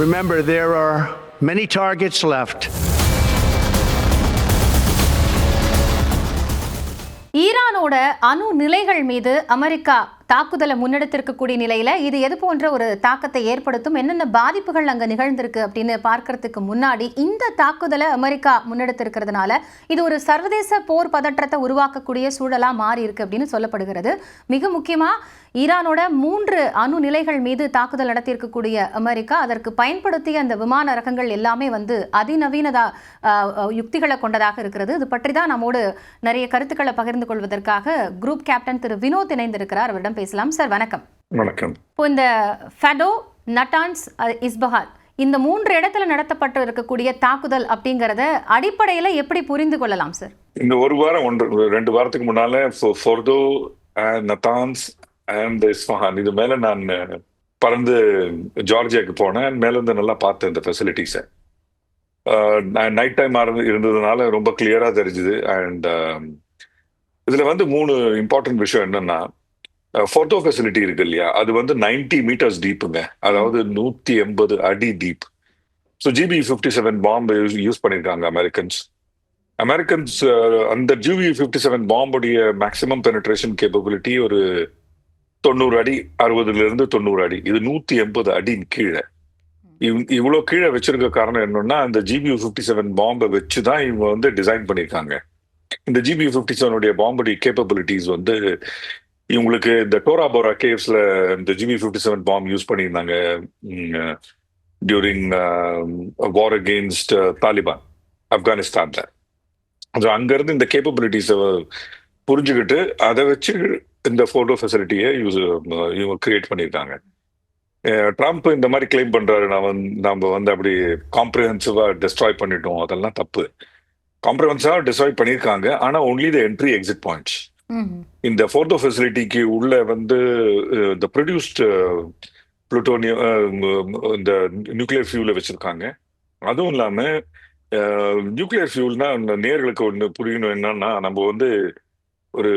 Remember, there are many targets left. ஈரானோட அணு நிலைகள் மீது அமெரிக்கா தாக்குதலை முன்னெடுத்திருக்கக்கூடிய நிலையில இது எது போன்ற ஒரு தாக்கத்தை ஏற்படுத்தும், என்னென்ன பாதிப்புகள் அங்க நிகழ்ந்திருக்கு அப்படின்னு பார்க்கறதுக்கு முன்னாடி இந்த தாக்குதலை அமெரிக்கா முன்னெடுத்திருக்கிறதுனால இது ஒரு சர்வதேச போர் பதற்றத்தை உருவாக்கக்கூடிய சூழலா மாறி இருக்கு அப்படின்னு சொல்லப்படுகிறது. மிக முக்கியமா ஈரானோட 3 அணு நிலைகள் மீது தாக்குதல் நடத்தியிருக்கக்கூடிய அமெரிக்கா அதற்கு பயன்படுத்திய அந்த விமான ரகங்கள் எல்லாமே அதிநவீனதா யுக்திகளை கொண்டதாக இருக்கிறது. இது பற்றி தான் நம்மோடு நிறைய கருத்துக்களை பகிர்ந்து கொள்வதற்காக குரூப் கேப்டன் திரு வினோத் இணைந்திருக்கிறார். அவரிடம் பேசலாம். சார் வணக்கம். வணக்கம். இப்போ இந்த ஃபெடோ, நட்டான்ஸ், இஸ்பஹான் இந்த 3 இடத்துல நடத்தப்பட்டு இருக்கக்கூடிய தாக்குதல் அப்படிங்கறத அடிப்படையில எப்படி புரிந்து கொள்ளலாம் சார்? இந்த ஒரு வாரம் 2 வாரத்துக்கு முன்னால ஃபோர்டோ, நட்டான்ஸ் அண்ட் இஸ்பஹான் இது மேல நான் பறந்து ஜார்ஜியாவுக்கு போனேன். மேல இருந்து நல்லா பார்த்தேன் இந்த ஃபெசிலிட்டிஸை. நைட் டைம் இருந்ததுனால ரொம்ப கிளியரா தெரிஞ்சுது. அண்ட் இதுல 3 இம்பார்ட்டன்ட் விஷயம் என்னன்னா, ஃபோட்டோ ஃபெசிலிட்டி இருக்கு இல்லையா, அது 90 மீட்டர்ஸ் டீப்புங்க, அதாவது 180 அடி டீப். ஸோ GBU-57 பாம்பு யூஸ் பண்ணியிருக்காங்க அமெரிக்கன்ஸ். அந்த GBU-57 பாம்புடைய மேக்சிமம் பெனிட்ரேஷன் கேப்பபிலிட்டி ஒரு 90 அடி, 60லிருந்து 90 அடி. இது 180 அடி கீழே. இவ்வளோ கீழே வச்சிருக்க காரணம் என்னன்னா, அந்த GBU-57 பாம்பை வச்சுதான் இவங்க டிசைன் பண்ணியிருக்காங்க. இந்த GBU-57 பாம்புடைய கேப்பபிலிட்டிஸ் இவங்களுக்கு இந்த டோரா போரா கேவ்ஸ்ல இந்த GBU-57 பாம்பு யூஸ் பண்ணியிருந்தாங்க டியூரிங் வார் அகெயின்ஸ்ட் தாலிபான் ஆப்கானிஸ்தான்ல. அங்கிருந்து இந்த கேப்பபிலிட்டிஸை புரிஞ்சுக்கிட்டு அதை வச்சு இந்த போட்டோ ஃபெசிலிட்டியை இவங்க கிரியேட் பண்ணியிருக்காங்க. ட்ரம்ப் இந்த மாதிரி கிளைம் பண்றாரு, நம்ம அப்படி காம்ப்ரிஹென்சிவா டிஸ்ட்ராய் பண்ணிட்டோம். அதெல்லாம் தப்பு. காம்ப்ரிஹென்சிவா டிஸ்ட்ராய் பண்ணியிருக்காங்க, ஆனா only the entry exit points. இந்த போட்டோ ஃபெசிலிட்டிக்கு உள்ள இந்த ப்ரொடியூஸ்ட் புளுட்டோனியம், இந்த நியூக்ளியர் ஃபியூலை வச்சிருக்காங்க. அதுவும் இல்லாம நியூக்ளியர் ஃபியூல்னா நேர்களுக்கு ஒன்று புரியணும் என்னன்னா, நம்ம ஒரு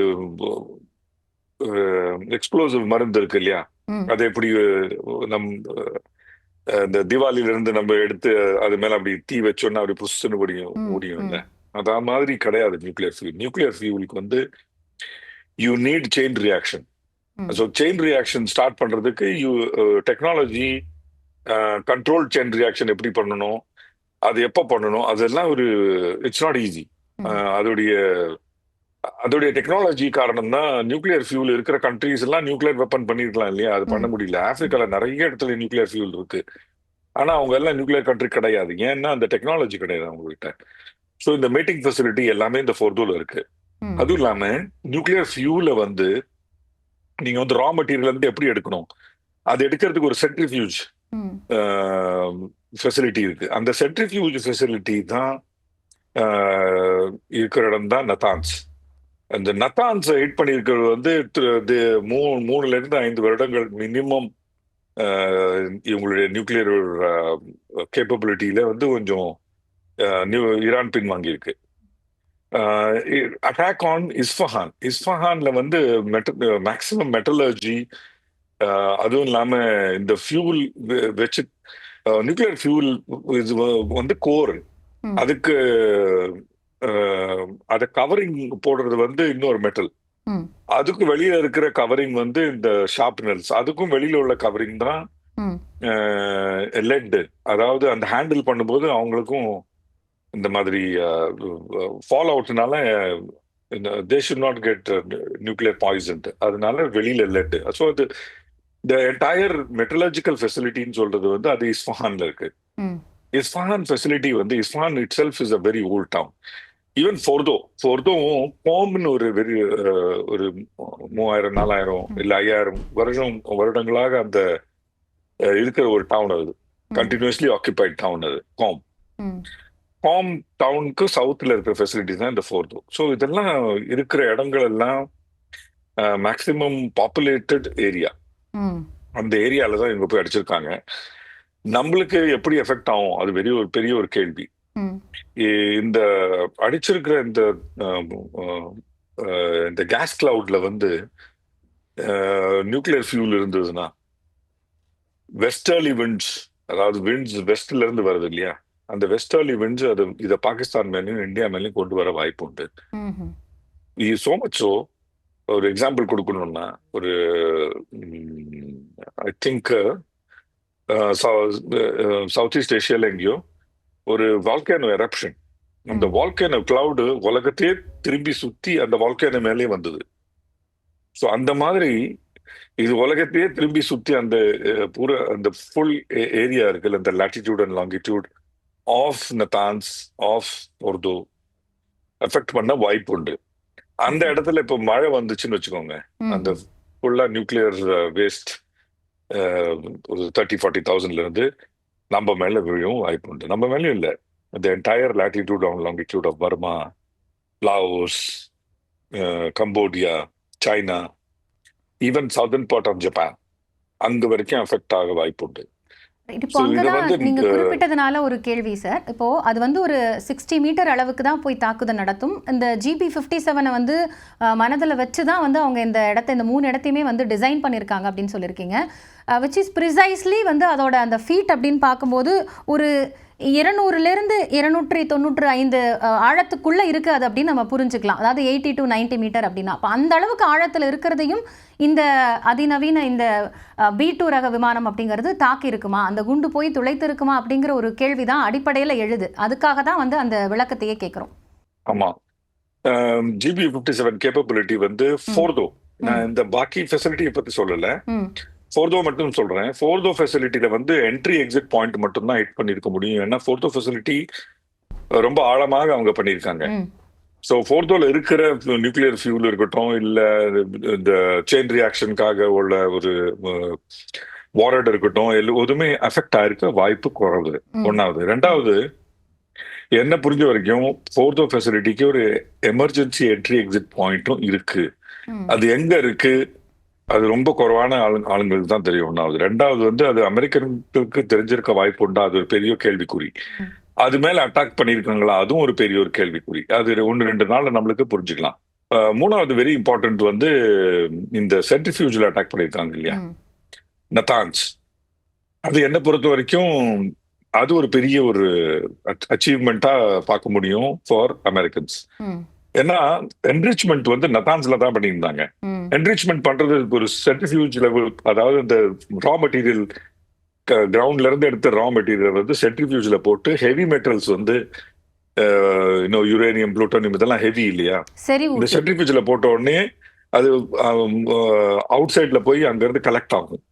எக்ஸ்ப்ளோசிவ் மருந்து இருக்கு இல்லையா, அது எப்படி இந்த தீபாவளியில இருந்து நம்ம எடுத்து அது மேல அப்படி தீ வச்சோன்னா அப்படி புஷ்ன்னு முடியும் இல்லை, அதா மாதிரி கிடையாது நியூக்ளியர் ஃபியூல். நியூக்ளியர் ஃபியூலுக்கு you need chain reaction. So chain reaction start பண்றதுக்கு டெக்னாலஜி, கண்ட்ரோல் செயின் ரியாக்ஷன் எப்படி பண்ணணும், அது எப்போ பண்ணணும், அதெல்லாம் இட்ஸ் நாட் ஈஸி. அதோடைய டெக்னாலஜி காரணம் தான் நியூக்ளியர் ஃபியூல் இருக்கிற கண்ட்ரீஸ் எல்லாம் நியூக்ளியர் வெப்பன் பண்ணிருக்கலாம் இல்லையா, அது பண்ண முடியல. ஆப்பிரிக்கால நிறைய இடத்துல நியூக்ளியர் ஃபியூல் இருக்கு, ஆனா அவங்க எல்லாம் நியூக்ளியர் கண்ட்ரி கிடையாது. ஏன்னா அந்த டெக்னாலஜி கிடையாது அவங்க கிட்ட. ஸோ இந்த மீட்டிங் ஃபெசிலிட்டி எல்லாமே இந்த ஃபோர்டோல இருக்கு. அதுவும் இல்லாம நியூக்ளியர் ஃபியூல நீங்க ரா மெட்டீரியல் எப்படி எடுக்கணும், அது எடுக்கிறதுக்கு ஒரு சென்ட்ரிஃபியூஜ் ஃபெசிலிட்டி இருக்கு. அந்த சென்ட்ரிஃபியூஜ் ஃபெசிலிட்டி தான் இருக்கிற இடம் தான் நத்தான்ஸ். அந்த நத்தான்ஸ் ஹிட் பண்ணியிருக்கிறது 3 to 5 வருடங்கள் மினிமம் இவங்களுடைய நியூக்ளியர் கேப்பபிலிட்டியில கொஞ்சம் ஈரான் பின்வாங்கி இருக்கு. அட்டாக் ஆன் இஸ்ஃபஹான்ல மேக்சிமம் மெட்டலர்ஜி, அதுவும் இல்லாம இந்த ஃபியூல் வச்சு நியூக்ளியர் ஃபியூல் கோர், அதுக்கு அதை கவரிங் போடுறது இன்னொரு மெட்டல். அதுக்கு வெளியில இருக்கிற கவரிங் இந்த ஷார்ப்னர்ஸ், அதுக்கும் வெளியில உள்ள கவரிங் தான் லெட். அதாவது அந்த ஹேண்டில் பண்ணும்போது அவங்களுக்கும் இந்த மாதிரி ஃபால் அவுட்னால they should not get nuclear poison, அதனால வெளியில லெட். ஸோ இந்த என்டையர் மெட்டலர்ஜிக்கல் ஃபெசிலிட்டின்னு சொல்றது அது இஸ்ஃபஹான்ல இருக்கு. Isfahan facility Isfahan itself is a very old town. Even ஃபோர்தோவும் கோம்னு ஒரு 3000-4000 இல்ல 5000 வருடங்களாக அந்த இருக்கிற ஒரு டவுன். அது கண்டினியூஸ்லி ஆக்குபைட் டவுன். அது கோம் டவுனுக்கு சவுத்ல இருக்கிற ஃபெசிலிட்டி தான் இந்த ஃபோர்தோ. ஸோ இதெல்லாம் இருக்கிற இடங்கள் எல்லாம் மேக்சிமம் பாப்புலேட்டட் ஏரியா. அந்த ஏரியால தான் இவங்க போய் அடிச்சிருக்காங்க. நம்மளுக்கு எப்படி எஃபெக்ட் ஆகும் அது பெரிய ஒரு கேள்வி. இந்த அடிச்சிருக்கிற இந்த கேஸ் கிளவுட்ல நியூக்ளியர் ஃபியூல் இருந்ததுன்னா வெஸ்டர்லி விண்ட்ஸ் அதாவது விண்ட்ஸ் வெஸ்ட்ல இருந்து வருது இல்லையா, அந்த வெஸ்டர்லி விண்ட்ஸ் இதை பாகிஸ்தான் மேலேயும் இந்தியா மேலேயும் கொண்டு வர வாய்ப்பு உண்டு. ம்ஹும். இது சோ மச் ஸோ, ஒரு எக்ஸாம்பிள் கொடுக்கணும்னா, ஒரு ஐ திங்க் சவுத் ஈஸ்ட் ஏஷியால எங்கேயோ ஒரு வால்கேனோ எரப்ஷன், அந்த வால்கேனோ கிளவுடு உலகத்தையே திரும்பி சுத்தி அந்த வால்கேனோ மேலே வந்தது. ஸோ அந்த மாதிரி இது உலகத்தையே திரும்பி சுத்தி அந்த அந்த ஃபுல் ஏரியா இருக்குல்ல, அந்த latitude and longitude of Natanz, of Fordow effect பண்ண வாய்ப்பு உண்டு. அந்த இடத்துல இப்போ மழை வந்துச்சுன்னு வச்சுக்கோங்க, அந்த ஃபுல்லா நியூக்ளியர் வேஸ்ட் ஒரு 30,000-40,000 இருந்து நம்ம மேல விழுவும் வாய்ப்பு உண்டு. நம்ம மேலேயும் இல்லை, the entire latitude and longitude of Burma, Laos, Cambodia, China, even southern part of Japan, அங்க வரைக்கும் அஃபெக்ட் ஆக வாய்ப்பு உண்டு. இப்போ அங்கதான் நீங்க குறிப்பிட்டதுனால ஒரு கேள்வி சார். இப்போ அது வந்து ஒரு 60 மீட்டர் அளவுக்கு தான் போய் தாக்குதல் நடத்தும். இந்த GP57 வந்து மனதில் வச்சு தான் வந்து அவங்க இந்த இடத்த, இந்த 3 இடத்தையுமே வந்து டிசைன் பண்ணியிருக்காங்க அப்படின்னு சொல்லியிருக்கீங்க. விச் இஸ் ப்ரிசைஸ்லி வந்து அதோட அந்த ஃபீட் அப்படின்னு பார்க்கும்போது ஒரு 200லேருந்து 295 ஆழத்துக்குள்ளே இருக்குது அது அப்படின்னு நம்ம புரிஞ்சுக்கலாம். அதாவது 80 to 90 மீட்டர் அப்படின்னா, அப்போ அந்த அளவுக்கு ஆழத்தில் இருக்கிறதையும் இந்த அதிநவீன இந்த B2 ரக விமானம் அப்படிங்கிறது தாக்கி இருக்குமா, அந்த குண்டு போய் துளைத்து இருக்குமா அப்படிங்கிற ஒரு கேள்வி தான் அடிப்படையில் எழுது. அதுக்காக தான் வந்து அந்த விளக்கத்தையே கேட்குறோம். ஆமாம், GP57 கேப்பபிலிட்டி வந்து ஃபோர்தோ, நான் இந்த பாக்கி ஃபெசிலிட்டியை பற்றி சொல்லலை, ஃபோர்தோ மட்டும் சொல்றேன். ஃபோர்தோ ஃபெசிலிட்டியில வந்து என்ட்ரி எக்ஸிட் பாயிண்ட் மட்டும் தான் ஹிட் பண்ணிருக்க முடியும். ஏன்னா ஃபோர்தோ ஃபெசிலிட்டி ரொம்ப ஆழமாக அவங்க பண்ணியிருக்காங்க. ஸோ ஃபோர்தோல இருக்கிற நியூக்ளியர் ஃபியூல் இருக்கட்டும், இல்ல இந்த செயின் ரியாக்ஷனுக்காக உள்ள ஒரு வாரட் இருக்கட்டும், எதுவுமே அஃபெக்ட் ஆயிருக்க வாய்ப்பு குறைவு. ஒன்னாவது. ரெண்டாவது, என்ன புரிஞ்ச வரைக்கும் ஃபோர்தோ ஃபெசிலிட்டிக்கு ஒரு எமர்ஜென்சி என்ட்ரி எக்ஸிட் பாயிண்ட்டும் இருக்கு. அது எங்க இருக்கு, அது ரொம்ப குறைவான ஆளுங்களுக்கு தான் தெரியும். ஒன்றாவது. ரெண்டாவது வந்து அது அமெரிக்கனுக்கு தெரிஞ்சிருக்க வாய்ப்பு உண்டா, அது ஒரு பெரிய கேள்விக்குறி. அது மேல அட்டாக் பண்ணிருக்காங்களா, அதுவும் ஒரு பெரிய ஒரு கேள்விக்குறி. அது 1-2 நாள்ல நம்மளுக்கு புரிஞ்சுக்கலாம். மூணாவது வெரி இம்பார்ட்டன்ட் வந்து இந்த சென்ட்ரிஃபியூஜ்ல அட்டாக் பண்ணிருக்காங்க இல்லையா, நத்தான்ஸ். அது என்ன பொறுத்த வரைக்கும் அது ஒரு பெரிய ஒரு அச்சீவ்மெண்டா பார்க்க முடியும் ஃபார் அமெரிக்கன்ஸ். ஏன்னா என்ரிச்மெண்ட் வந்து நத்தான்ஸ்ல தான் பண்ணியிருந்தாங்க. என்ரிச்மெண்ட் பண்றது ஒரு சென்ட்ரிஃபியூஜ் லெவல், அதாவது இந்த ரா மெட்டீரியல் கிரவுண்ட்ல இருந்து எடுத்த ரா மெட்டீரியல் வந்து சென்ட்ரிஃபியூஜ்ல போட்டு ஹெவி மெட்டல்ஸ் வந்து இன்னும் யுரேனியம், புளூட்டோனியம் இதெல்லாம் ஹெவி இல்லையா, இந்த சென்ட்ரிஃபியூஜ்ல போட்ட உடனே அது அவுட் சைட்ல போய் அங்க இருந்து கலெக்ட் ஆகும்.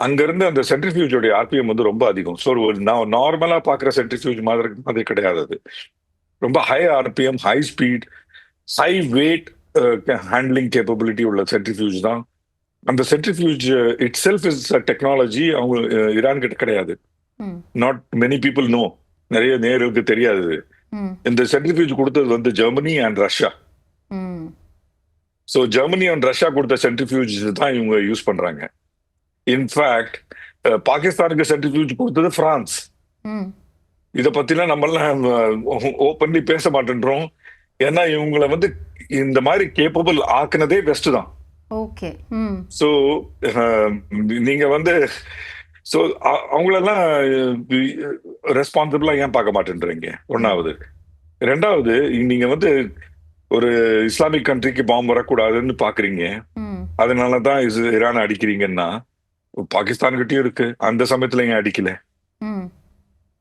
அங்க இருந்து அந்த சென்ட்ரிஃபியூஜோட ஆர்பிஎம் வந்து ரொம்ப அதிகம். ஸோ நார்மலா பாக்குற சென்ட்ரிஃபியூஜ் மாதிரி கிடையாது. அது ரொம்ப high RPM, high speed, high weight handling capability உள்ள சென்ட்ரிஃபியூஜ் தான். அந்த centrifuge itself is technology. அவங்க ஈரான் கிட்ட கிடையாது. நாட் மெனி பீப்புள் நோ, நிறைய நேருக்கு தெரியாது. இந்த சென்ட்ரிஃபியூஜ் கொடுத்தது வந்து Germany and Russia. So Germany and Russia கொடுத்த சென்ட்ரிஃபியூஜ் தான் இவங்க யூஸ் பண்றாங்க. இன்ஃபேக்ட் பாகிஸ்தானுக்கு சென்ட்ரிஃபியூஜ் கொடுத்தது பிரான்ஸ். இதை பத்திலாம் நம்மளாம் ஓப்பன்லி பேச மாட்டேன்றோம். ஏன்னா இவங்களை வந்து இந்த மாதிரி கேப்பபிள் ஆக்குனதே வெஸ்ட் தான். ஓகே. ஸோ நீங்க வந்து ஸோ அவங்களெல்லாம் ரெஸ்பான்சிபிளா ஏன் பார்க்க மாட்டேன்றீங்க, ஒன்னாவது. ரெண்டாவது, நீங்க வந்து ஒரு இஸ்லாமிக் கண்ட்ரிக்கு பாம்பு வரக்கூடாதுன்னு பாக்குறீங்க, அதனாலதான் ஈரான் அடிக்கிறீங்கன்னா பாகிஸ்தான்கிட்டயும் இருக்கு. அந்த சமயத்துல ஏன் அடிக்கல?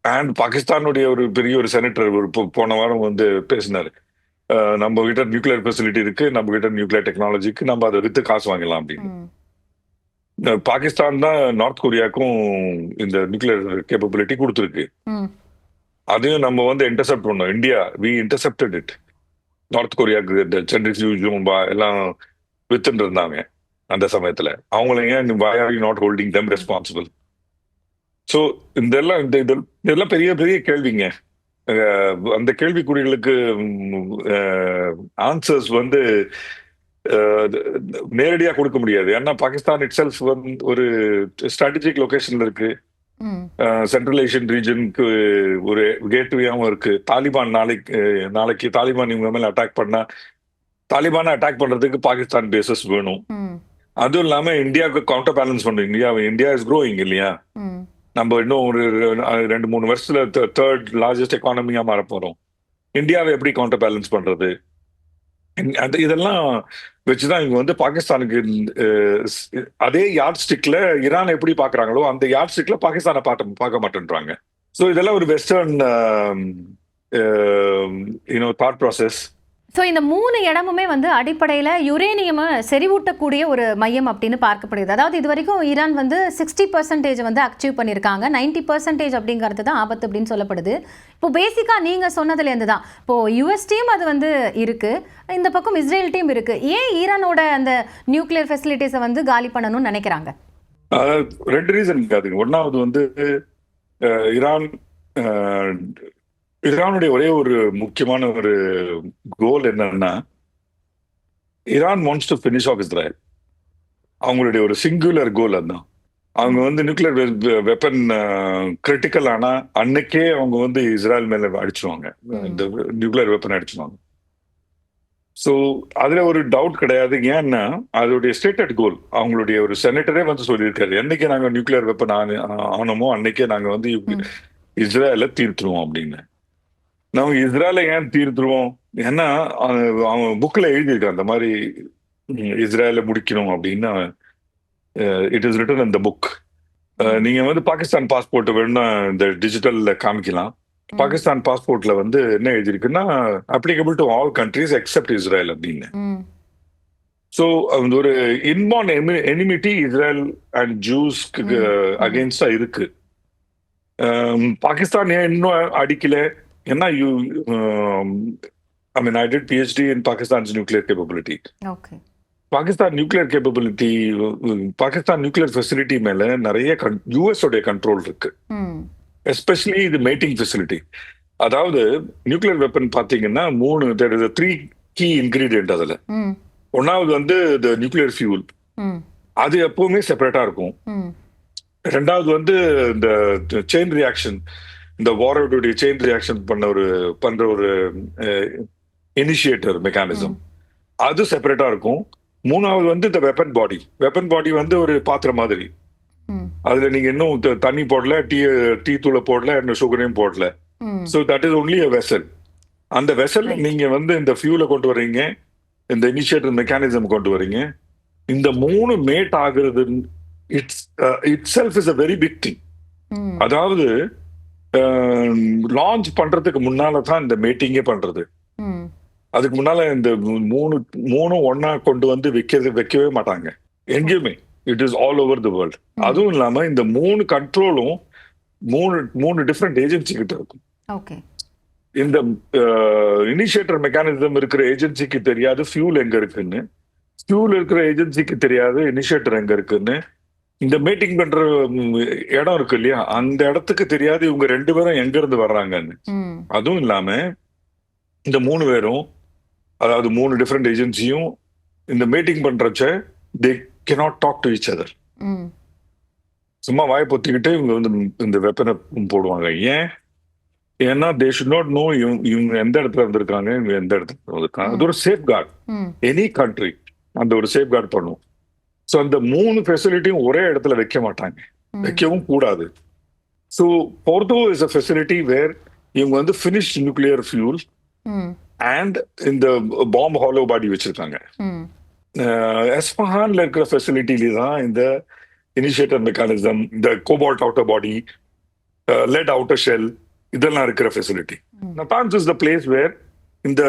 அண்ட் பாகிஸ்தானுடைய ஒரு பெரிய ஒரு செனட்டர் ஒரு போன வாரம் வந்து பேசினாரு, நம்ம கிட்ட நியூக்ளியர் ஃபெசிலிட்டி இருக்கு, நம்ம கிட்ட நியூக்ளியர் டெக்னாலஜிக்கு, நம்ம அதை வித்து காசு வாங்கலாம் அப்படின்னு. பாகிஸ்தான் தான் நார்த் கொரியாவுக்கும் இந்த நியூக்ளியர் கேப்பபிலிட்டி கொடுத்துருக்கு. அதையும் நம்ம வந்து இன்டர்செப்ட் பண்ணோம். India we intercepted it. North கொரியாவுக்கு சென்ட்ரிஃபியூஜும் எல்லாம் வித்துட்டு இருந்தாங்க அந்த சமயத்துல. அவங்கள ஏன் why are you not holding them responsible? So இதெல்லாம் பெரிய பெரிய கேள்விங்க. அந்த கேள்விக்குறிகளுக்கு ஆன்சர்ஸ் வந்து நேரடியா கொடுக்க முடியாது. ஏன்னா பாகிஸ்தான் இட் செல்ஃப் வந்து ஒரு ஸ்ட்ராட்டஜிக் லொகேஷன்ல இருக்கு. சென்ட்ரல் ஏஷியன் ரீஜனுக்கு ஒரு கேட்வேயாவும் இருக்கு. தாலிபான் நாளைக்கு தாலிபான் இவங்க மேல அட்டாக் பண்ணா, தாலிபானை அட்டாக் பண்றதுக்கு பாகிஸ்தான் பேசஸ் வேணும். அதுவும் இல்லாம இந்தியாவுக்கு கவுண்டர் பேலன்ஸ் பண்ணும். இந்தியா இஸ் க்ரோயிங் இல்லையா, நம்ம இன்னும் ஒரு 2-3 வருஷத்துல தேர்ட் லார்ஜஸ்ட் எக்கானமியா மாற போறோம். இந்தியாவை எப்படி கவுண்டர் பேலன்ஸ் பண்றது? அந்த இதெல்லாம் வச்சுதான் இவங்க வந்து பாகிஸ்தானுக்கு அதே யார்ட் ஸ்டிக்ல ஈரான் எப்படி பாக்குறாங்களோ அந்த யார்ட் ஸ்டிக்ல பாகிஸ்தானை பார்க்க மாட்டேன்றாங்க. ஸோ இதெல்லாம் ஒரு வெஸ்டர்ன் தாட் ப்ராசஸ். ஸோ இந்த 3 இடமுமே வந்து அடிப்படையில் யுரேனியம் செறிவூட்டக்கூடிய ஒரு மையம் அப்படின்னு பார்க்கப்படுது. அதாவது இது வரைக்கும் ஈரான் வந்து 60% வந்து அச்சீவ் பண்ணியிருக்காங்க. 90% அப்படிங்கிறது தான் ஆபத்து அப்படின்னு சொல்லப்படுது. இப்போ பேசிக்காக நீங்கள் சொன்னதுலேருந்து தான் இப்போது யுஎஸ் டீம் அது வந்து இருக்குது, இந்த பக்கம் இஸ்ரேல் டீம் இருக்குது. ஏன் ஈரானோட அந்த நியூக்ளியர் ஃபெசிலிட்டிஸை வந்து காலி பண்ணணும்னு நினைக்கிறாங்க? 2 ரீசன் அதுங்க. ஒன்றாவது வந்து ஈரானுடைய ஒரே ஒரு முக்கியமான ஒரு கோல் என்னன்னா, Iran wants to finish off Israel. அவங்களுடைய ஒரு சிங்குலர் கோல் அதுதான். அவங்க வந்து நியூக்ளியர் வெப்பன் கிரிட்டிக்கல் ஆனா அன்னைக்கே அவங்க வந்து இஸ்ரேல் மேல அடிச்சுவாங்க, இந்த நியூக்ளியர் வெப்பன் அடிச்சுவாங்க. ஸோ அதுல ஒரு டவுட் கிடையாது. ஏன்னா அதோடைய ஸ்டேட்டட் கோல் அவங்களுடைய ஒரு செனட்டரே வந்து சொல்லியிருக்காரு, என்னைக்கு நாங்க நியூக்ளியர் வெப்பன் ஆனோமோ அன்னைக்கே நாங்க வந்து இஸ்ரேல தீர்த்துருவோம் அப்படின்னு. நாங்க இஸ்ரேல ஏன் தீர்த்துருவோம்? ஏன்னா அவங்க புக்ல எழுதியிருக்காங்க அந்த மாதிரி இஸ்ரேல முடிக்கணும் அப்படின்னு. It is written in the book. நீங்க வந்து பாகிஸ்தான் பாஸ்போர்ட் வேணும்னா இந்த டிஜிட்டல்ல காமிக்கலாம். பாகிஸ்தான் பாஸ்போர்ட்ல வந்து என்ன எழுதியிருக்குன்னா, applicable to all countries except Israel அப்படின்னு. ஸோ ஒரு இன்பார்ன் எனிமிட்டி இஸ்ரேல் அண்ட் ஜூஸ்க்கு அகேன்ஸ்டா இருக்கு. பாகிஸ்தான் ஏன் இன்னும் அடிக்கல? ஏன்னா I did PhD in Pakistan's nuclear capability. Okay. Pakistan nuclear capability, Pakistan nuclear facility மேல நிறைய யூஎஸ் உடைய கண்ட்ரோல் இருக்கு. எஸ்பெஷலி இது மேட்டிங் ஃபெசிலிட்டி. அதாவது நியூக்ளியர் வெப்பன் பாத்தீங்கன்னா 3 கீ இன்கிரீடியன்ட் அதுல. ஒன்னாவது வந்து நியூக்ளியர் ஃபியூல், அது எப்பவுமே செப்பரேட்டா இருக்கும். ரெண்டாவது வந்து இந்த செயின் ரியாக்ஷன், இந்த வாரோடைய செயின் ரியாக்ஷன் பண்ற ஒரு இனிஷியேட்டர் மெக்கானிசம், அது செப்பரேட்டா இருக்கும். மூணாவது வந்து இந்த வெப்பன் பாடி வந்து ஒரு பாத்திரம் மாதிரி. அதுல நீங்க இன்னும் தண்ணி போடல, டீ தூளை போடல, இன்னும் சுகரையும் போடல. So that is only a vessel. அந்த வெசல் நீங்க வந்து இந்த ஃபியூலை கொண்டு வர்றீங்க, இந்த இனிஷியேட்டர் மெக்கானிசம் கொண்டு வர்றீங்க. இந்த 3 மேட் ஆகுறது itself is a very big thing. அதாவது லான்ச் பண்றதுக்கு முன்னால தான் இந்த மீட்டிங்கே பண்றது. அதுக்கு முன்னால இந்த மூணும் ஒன்னா கொண்டு வந்து வைக்கவே மாட்டாங்க எங்கேயுமே. It is all over the world. அதுவும் இல்லாம இந்த 3 கண்ட்ரோலும் 3 டிஃப்ரெண்ட் ஏஜென்சி கிட்ட இருக்கும். இந்த இனிஷியேட்டர் மெக்கானிசம் இருக்கிற ஏஜென்சிக்கு தெரியாது ஃபியூல் எங்க இருக்குன்னு, ஃபியூல் இருக்கிற ஏஜென்சிக்கு தெரியாது இனிஷியேட்டர் எங்க இருக்குன்னு. இந்த மீட்டிங் பண்ற இடம் இருக்கு இல்லையா, அந்த இடத்துக்கு தெரியாது இவங்க 2 பேரும் எங்க இருந்து வர்றாங்கன்னு. அதுவும் இல்லாம இந்த 3 பேரும், அதாவது 3 டிஃப்ரெண்ட் ஏஜென்சியும் இந்த meeting பண்றச்ச they cannot talk to each other. சும்மா வாய் பொத்திக்கிட்டு இவங்க வந்து இந்த வெப்பனை போடுவாங்க. ஏன்னா they should not know இவங்க எந்த இடத்துல வந்திருக்காங்க, இவங்க எந்த இடத்துல வந்திருக்காங்க. அது ஒரு சேஃப் கார்டு. எனி கண்ட்ரி அந்த ஒரு சேஃப் கார்டு பண்ணும். ஸோ அந்த 3 ஃபெசிலிட்டியும் ஒரே இடத்துல வைக்க மாட்டாங்க, வைக்கவும் கூடாது. So Fordow is a facility where இவங்க வந்து ஃபினிஷ்ட் நியூக்ளியர் ஃபியூல் அண்ட் இந்த பாம்பு ஹாலோ பாடி வச்சிருக்காங்க. எஸ்பஹான்ல இருக்கிற ஃபெசிலிட்டில தான் இந்த இனிஷியேட்டர் மெக்கானிசம், இந்த cobalt outer body, lead outer shell, இதெல்லாம் இருக்கிற facility. Natanz is the place where இந்த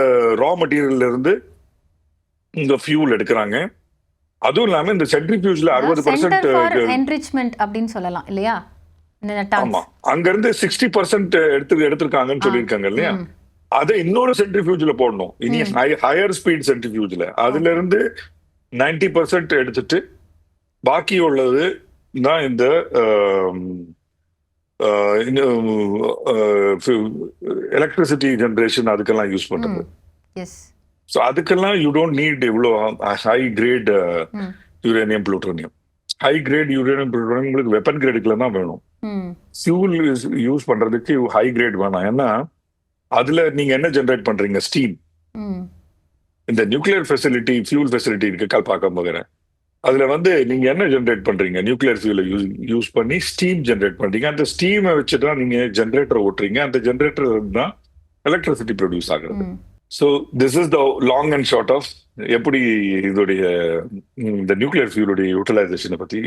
ரா மெட்டீரியல்ல இருந்து இந்த ஃபியூல் எடுக்கிறாங்க. அதுவும் இல்லாம இந்த சென்ட்ரிஃபியூஜ்ல 60% என்ரிச்மென்ட் அப்படின்னு சொல்லலாம் இல்லையா? ஆமா, அங்க இருந்து 60% எடுத்திருக்காங்கன்னு சொல்லியிருக்காங்க இல்லையா? அதை இன்னொரு சென்ட்ரிஃபியூஜ்ல போடணும். இனி ஹையர் ஸ்பீட் சென்ட்ரிஃபியூஜ்ல அதுல இருந்து 90% எடுத்துட்டு பாக்கி உள்ளது தான் இந்த எலக்ட்ரிசிட்டி ஜெனரேஷன் அதுக்கெல்லாம் யூஸ் பண்றது. ஸோ அதுக்கெல்லாம் யூ டோன்ட் நீட் இவ்வளோ high grade uranium plutonium. High grade uranium plutonium உங்களுக்கு வெப்பன் கிரேடுக்குள்ள தான் வேணும். ஃபியூல் யூஸ் பண்றதுக்கு ஹை கிரேட் வேணாம். ஏன்னா அதுல நீங்க என்ன ஜெனரேட் பண்றீங்க? ஸ்டீம். இந்த நியூக்ளியர் ஃபெசிலிட்டி, ஃபியூல் ஃபெசிலிட்டி இருக்கு கல்பாக்கம் வகர, அதுல வந்து நீங்க என்ன ஜென்ரேட் பண்றீங்க? நியூக்ளியர் ஃபியூலை யூஸ் பண்ணி ஸ்டீம் ஜென்ரேட் பண்றீங்க. அந்த ஸ்டீமை வச்சு தான் நீங்க ஜென்ரேட்டர் ஓட்டுறீங்க. அந்த ஜென்ரேட்டர் தான் எலக்ட்ரிசிட்டி ப்ரொடியூஸ் ஆகுறது. So this is the long and short of எப்படி இதோடைய இந்த நியூக்ளியர் ஃபியூலுடைய யூட்டிலைசேஷனை பத்தி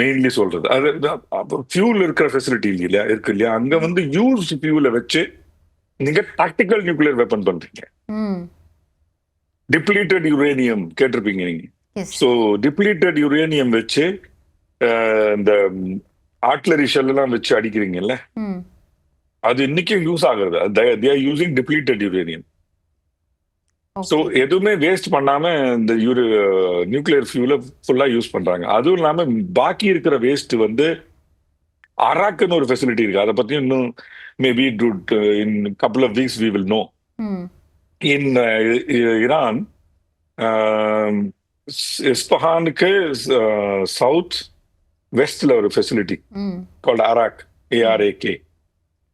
மெயின்லி சொல்றது. அது ஃபியூல் இருக்கிற ஃபெசிலிட்டி இல்லையா இருக்கு இல்லையா, அங்க வந்து யூஸ்ட் ஃபியூலை வச்சு நீங்க டாக்டிக்கல் நியூக்ளியர் வெப்பன் பண்றீங்க. டிப்ளீட்டட் யுரேனியம் கேட்டிருப்பீங்க நீங்க. ஸோ டிப்ளீட்டட் யுரேனியம் வச்சு இந்த ஆர்ட்லரி ஷெல் எல்லாம் வச்சு அடிக்கிறீங்கல்ல, அது இன்னைக்கும் யூஸ் ஆகுறது. they are using depleted uranium. So எதுவுமே வேஸ்ட் பண்ணாம இந்த நியூக்ளியர் ஃபியூல ஃபுல்லா யூஸ் பண்றாங்க. அதுவும் இல்லாம பாக்கி இருக்கிற வேஸ்ட் வந்து அராக்குன்னு ஒரு ஃபெசிலிட்டி இருக்கு. அதை பத்தி இன்னும் maybe in couple of weeks we will know. In Iran இஸ்பஹானுக்கு சவுத் வெஸ்ட்ல ஒரு ஃபெசிலிட்டி கால்ட் அராக், ARAK.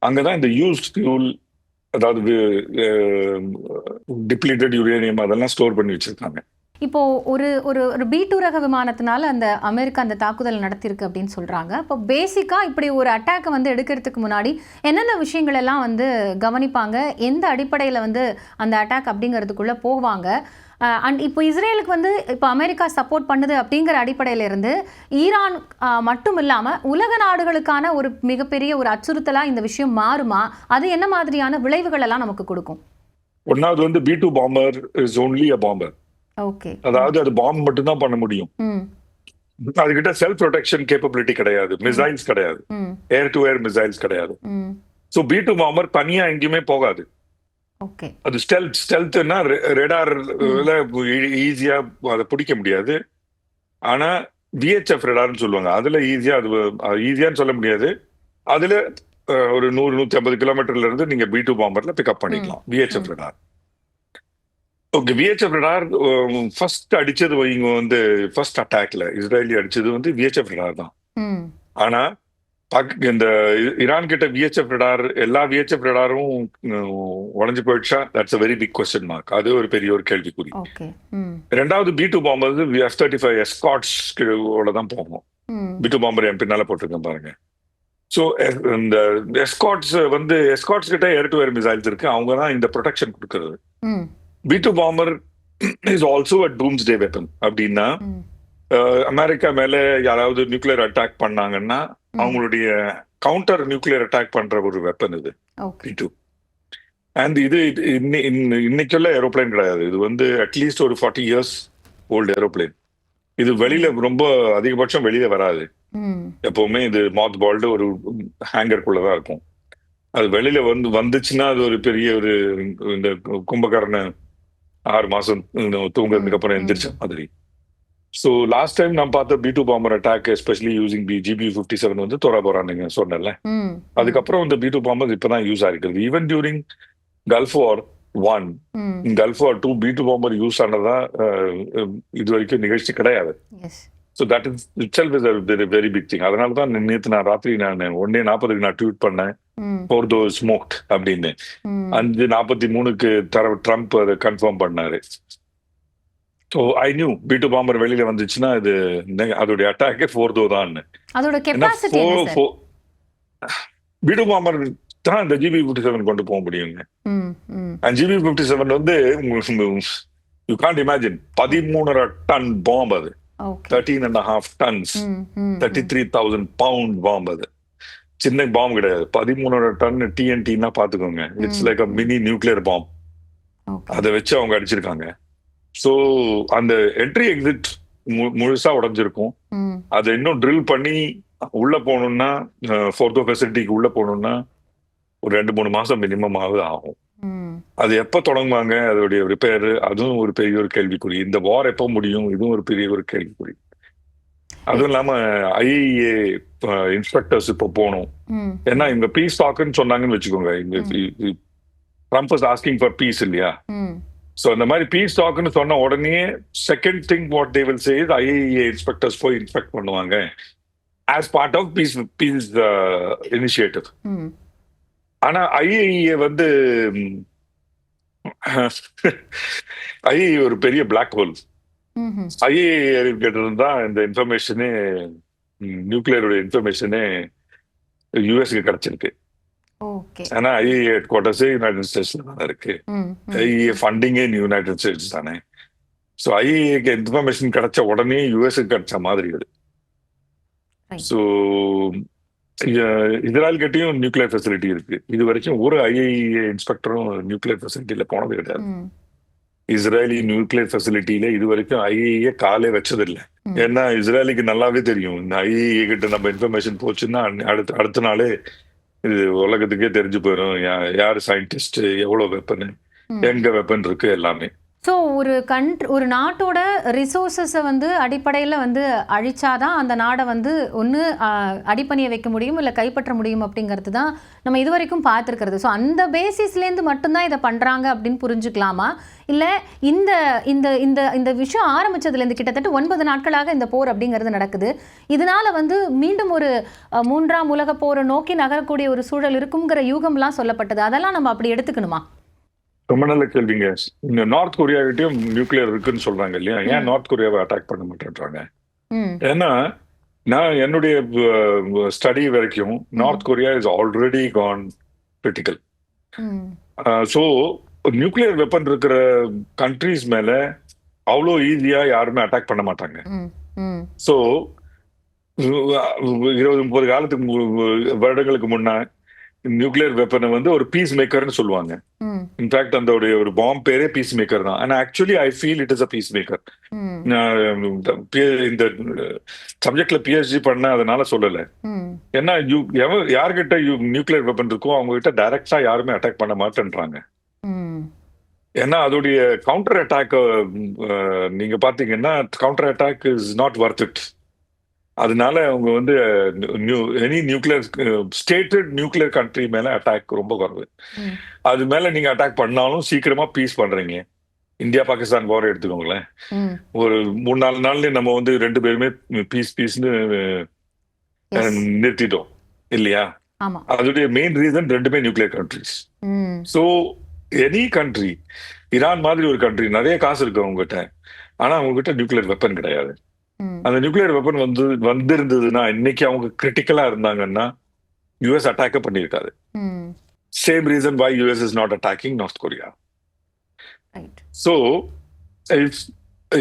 அங்கதான் இந்த யூஸ்ட் ஃபியூல், அதாவது டிப்ளீட்டட் யுரேனியம் அதெல்லாம் ஸ்டோர் பண்ணி வச்சிருக்காங்க. இப்போ ஒரு ஒரு ஒரு B2 ரக விமானத்தினால அந்த அமெரிக்கா அந்த தாக்குதல் நடத்தியிருக்கு அப்படின்னு சொல்றாங்க. இப்போ பேசிக்கா இப்படி ஒரு அட்டாக்கை வந்து எடுக்கிறதுக்கு முன்னாடி என்னென்ன விஷயங்கள் எல்லாம் வந்து கவனிப்பாங்க, எந்த அடிப்படையில் வந்து அந்த அட்டாக் அப்படிங்கிறதுக்குள்ள போவாங்க? அண்ட் இப்போ இஸ்ரேலுக்கு வந்து இப்போ அமெரிக்கா சப்போர்ட் பண்ணுது அப்படிங்கிற அடிப்படையில இருந்து ஈரான் மட்டும் இல்லாமல் உலக நாடுகளுக்கான ஒரு மிகப்பெரிய ஒரு அச்சுறுத்தலாக இந்த விஷயம் மாறுமா? அது என்ன மாதிரியான விளைவுகள் எல்லாம் நமக்கு கொடுக்கும்? ஒன்னாவது வந்து B2 bomber is only a bomber. Okay, அதாவது அது பாம்பு மட்டும் தான் பண்ண முடியும். அதுகிட்ட செல்ஃப் ப்ரொடெக்ஷன் கேப்பபிலிட்டி கிடையாது, மிசைல்ஸ் கிடையாது, ஏர் டு ஏர் மிசைல்ஸ் கிடையாது. ஸோ B2 பாம்பர் தனியா எங்கேயுமே போகாது. அது ஸ்டெல்த்னா ரேடார்ல ஈஸியா அதை பிடிக்க முடியாது. ஆனா VHF ரேடார்னு சொல்லுவாங்க, அதுல ஈஸியா, அது ஈஸியான்னு சொல்ல முடியாது, அதுல ஒரு 100-150 கிலோமீட்டர்ல இருந்து நீங்க B2 பாம்பர்ல பிக்அப் பண்ணிக்கலாம் VHF radar. Okay, VHF radar first அடிச்சது இவங்க வந்து ஃபர்ஸ்ட் அட்டாக்ல இஸ்ரேலி அடிச்சது வந்து VHF ரேடார் தான். ஆனா இந்த ஈரான் கிட்ட VHF ரேடார், எல்லா VHF ரேடாரும் உடஞ்சு போயிடுச்சா? That's a very big question mark. அது ஒரு பெரிய ஒரு கேள்விக்குறி. ரெண்டாவது B2 பாம்பர் வந்து F-35 எஸ்காட்ஸ் தான் போகும். B2 பாம்பர் என் பின்னால போட்டிருக்கேன் பாருங்க. ஸோ இந்த எஸ்காட்ஸ் கிட்ட ஏர் டு ஏர் மிசைல்ஸ் இருக்கு, அவங்க தான் இந்த ப்ரொடெக்ஷன் கொடுக்கறது. B2 bomber is also a doomsday weapon. அப்படின்னா அமெரிக்கா மேல யாராவது நியூக்ளியர் அட்டாக் பண்ணாங்கன்னா அவங்களுடைய கவுண்டர் நியூக்ளியர் அட்டாக் பண்ற ஒரு வெப்பன் இது B2. அண்ட் இது இன்னைக்குள்ள ஏரோப்ளைன் கிடையாது, இது வந்து அட்லீஸ்ட் ஒரு 40 years ஓல்டு ஏரோப்ளைன். இது வெளியில ரொம்ப அதிகபட்சம் வெளியில வராது எப்பவுமே. இது மாத் பால்டு ஒரு ஹேங்கருக்குள்ளதான் இருக்கும். அது வெளியில வந்துச்சுன்னா அது ஒரு பெரிய ஒரு இந்த கும்பகர்ண 6 மாசம் தூங்குறதுக்கு அப்புறம் எந்திரிச்ச மாதிரி. ஸோ லாஸ்ட் டைம் நான் பார்த்த B2 பாம்பர் attack especially using GB-57 வந்து தோரா போறான்னு சொன்னேன்ல, அதுக்கப்புறம் இந்த B2 பாம்பர் இப்பதான் யூஸ் ஆகிருக்கிறது. Even during Gulf War I, Gulf War II B2 bomber use ஆனதா இது வரைக்கும் நிகழ்ச்சி கிடையாது. So that is itself is a very big thing. அதனால தான் நேற்று நான் ராத்திரி நான் 1:40 நான் ட்வீட் பண்ணேன் for those smoked அப்படின்னு. 5:43 ட்ரம்ப் அதை கன்ஃபார்ம் பண்ணாரு. ஸோ ஐ நியூ B2 பாம்பர் வெளியில வந்துச்சுன்னா இது அதோடைய அட்டாக்கே 4 தான். B2 பாம்பர் தான் இந்த GB-57 கொண்டு போக முடியுங்க. GB-57 வந்து யூ கான்ட் இமேஜின் 13.5 டன் பாம்பு. அது 13.5 tons, 33,000 pound பாம்பு. அது சின்ன பாம்பு கிடையாது. 13.5 டன் TNT பாத்துக்கோங்க. It's like a mini nuclear பாம்பு. அதை வச்சு அவங்க அடிச்சிருக்காங்க. ஸோ அந்த என்ட்ரி எக்ஸிட் முழுசா உடஞ்சிருக்கும். அதை இன்னும் ட்ரில் பண்ணி உள்ள போகணும்னா, ஃபோர்தோ ஃபெசிலிட்டிக்கு உள்ள போகணும்னா ஒரு 2-3 மாசம் மினிமம் ஆகும். அது எப்ப தொடங்குவாங்க அதோடைய ரிப்பேர், அதுவும் ஒரு பெரிய ஒரு கேள்விக்குறி. இந்த வார் எப்ப முடியும், இதுவும் ஒரு பெரிய ஒரு கேள்விக்குறி. அதுவும் இல்லாம IAEA இன்ஸ்பெக்டர்ஸ் இப்போ போகணும். ஏன்னா இவங்க பீஸ் டாக்குன்னு சொன்னாங்கன்னு வச்சுக்கோங்க. Trump is asking for peace இல்லையா? ஸோ இந்த மாதிரி பீஸ் டாக்குன்னு சொன்ன உடனே second thing what they will say is IAEA inspectors போய் இன்ஸ்பெக்ட் பண்ணுவாங்க as part of peace initiative. ஆனா IAEA வந்து IAEA ஒரு பெரிய பிளாக் ஹோல். ம்ஹும். ஐஏஏ கிட்ட இருந்து தான் இந்த இன்ஃபர்மேஷனே, நியூக்ளியருடைய இன்ஃபர்மேஷனே யுஎஸ்க்கு கிடைச்சிருக்கு. ஓகே. ஏன்னா ஐஏஏ ஹெட் குவார்டர்ஸே யுனைடெட் ஸ்டேட்ஸ்ல தானே இருக்கு. ம், ம். ஐஏஏ ஃபண்டிங்கே யுனைடெட் ஸ்டேட்ஸ் தானே. ஸோ ஐஏஏக்கு இன்ஃபர்மேஷன் கிடைச்ச உடனே யுஎஸ்க்கு கிடைச்ச மாதிரி இது. Right. ஸோ இஸ்ராயல் கிட்டயும் நியூக்ளியர் ஃபெசிலிட்டி இருக்கு. இது வரைக்கும் ஒரு ஐஏஏ இன்ஸ்பெக்டரும் நியூக்ளியர் ஃபெசிலிட்டியில போனது கிடையாது. ம், இஸ்ரேலி நியூக்ளியர் ஃபெசிலிட்டியில இது வரைக்கும் ஐஏஏ காலே வச்சதில்லை. ம். ஏன்னா இஸ்ரேலுக்கு நல்லாவே தெரியும், இந்த ஐஏஏ கிட்ட நம்ம இன்ஃபர்மேஷன் போச்சுன்னா அடுத்த நாளே இது உலகத்துக்கே தெரிஞ்சு போயிடும். யாரு சயின்டிஸ்ட், எவ்வளவு வெப்பன், ம். எங்க வெப்பன் இருக்கு எல்லாமே. ஸோ ஒரு நாட்டோட ரிசோர்ஸஸை வந்து அடிப்படையில் வந்து அழிச்சாதான் அந்த நாடை வந்து ஒன்று அடிப்பணிய வைக்க முடியும், இல்லை கைப்பற்ற முடியும் அப்படிங்கிறது தான் நம்ம இது வரைக்கும் பார்த்துருக்கிறது. ஸோ அந்த பேசிஸ்லேருந்து மட்டும்தான் இதை பண்ணுறாங்க அப்படின்னு புரிஞ்சுக்கலாமா? இல்லை இந்த இந்த இந்த இந்த விஷயம் ஆரம்பித்ததுலேருந்து கிட்டத்தட்ட 9 நாட்களாக இந்த போர் அப்படிங்கிறது நடக்குது. இதனால் வந்து மீண்டும் ஒரு 3ஆம் உலக போரை நோக்கி நகரக்கூடிய ஒரு சூழல் இருக்குங்கிற யூகம்லாம் சொல்லப்பட்டது. அதெல்லாம் நம்ம அப்படி எடுத்துக்கணுமா? ரொம்ப நல்ல கேள்விங்க. இந்த நார்த் கொரியா கிட்டயும் நியூக்ளியர் இருக்குன்னு சொல்றாங்க இல்லையா? ஏன் நார்த் கொரியாவை அட்டாக் பண்ண மாட்டேன்றாங்க? ம், ஏன்னா நான் என்னுடைய ஸ்டடி வரைக்கும் North Korea is already gone critical. Hmm, so nuclear weapon இருக்கிற கண்ட்ரீஸ் மேல அவ்வளோ ஈஸியா யாருமே அட்டாக் பண்ண மாட்டாங்க. ம், ம், ஸோ 20-30 வருடங்களுக்கு முன்னா நியூக்ளியர் வெப்பனை வந்து ஒரு பீஸ் மேக்கர்னு சொல்லுவாங்க. ம், இன்ஃபேக்ட் அந்த ஒரு பாம்பு பேரே பீஸ் மேக்கர் தான். ஆனா actually I feel it is a piece maker. ம், இந்த சப்ஜெக்ட்ல பிஹெச்டி பண்ண அதனால சொல்லல. ம். ஏன்னா யார்கிட்ட நியூக்ளியர் வெப்பன் இருக்கோ அவங்க கிட்ட டைரக்டா யாருமே அட்டாக் பண்ண மாட்டேன்றாங்க. ம். ஏன்னா அதோடைய கவுண்டர் அட்டாக் நீங்க பாத்தீங்கன்னா counter attack is not worth it. அதனால அவங்க வந்து any nuclear stated nuclear country மேல அட்டாக் ரொம்ப குறைவு. ம். அது மேல நீங்க அட்டாக் பண்ணாலும் சீக்கிரமா பீஸ் பண்றீங்க. இந்தியா பாகிஸ்தான் போற எடுத்துக்கோங்களேன். ம். ஒரு 3-4 நாள்ல நம்ம வந்து 2 பேருமே பீஸ்னு Yes. நிறுத்திட்டோம் இல்லையா? ஆமா. அதோடைய மெயின் ரீசன் 2மே நியூக்ளியர் கண்ட்ரிஸ். ம். ஸோ எனி கண்ட்ரி, ஈரான் மாதிரி ஒரு கண்ட்ரி நிறைய காசு இருக்கு அவங்ககிட்ட, ஆனா அவங்க கிட்ட நியூக்ளியர் வெப்பன் கிடையாது. ம். அந்த நியூக்ளியர் வெப்பன் வந்திருந்ததுன்னா இன்னைக்கு அவங்க கிரிட்டிக்கலா இருந்தாங்கன்னா யுஎஸ் அட்டாக்க பண்ணியிருக்காது. Hmm. Same reason why US is not attacking North Korea. Right. So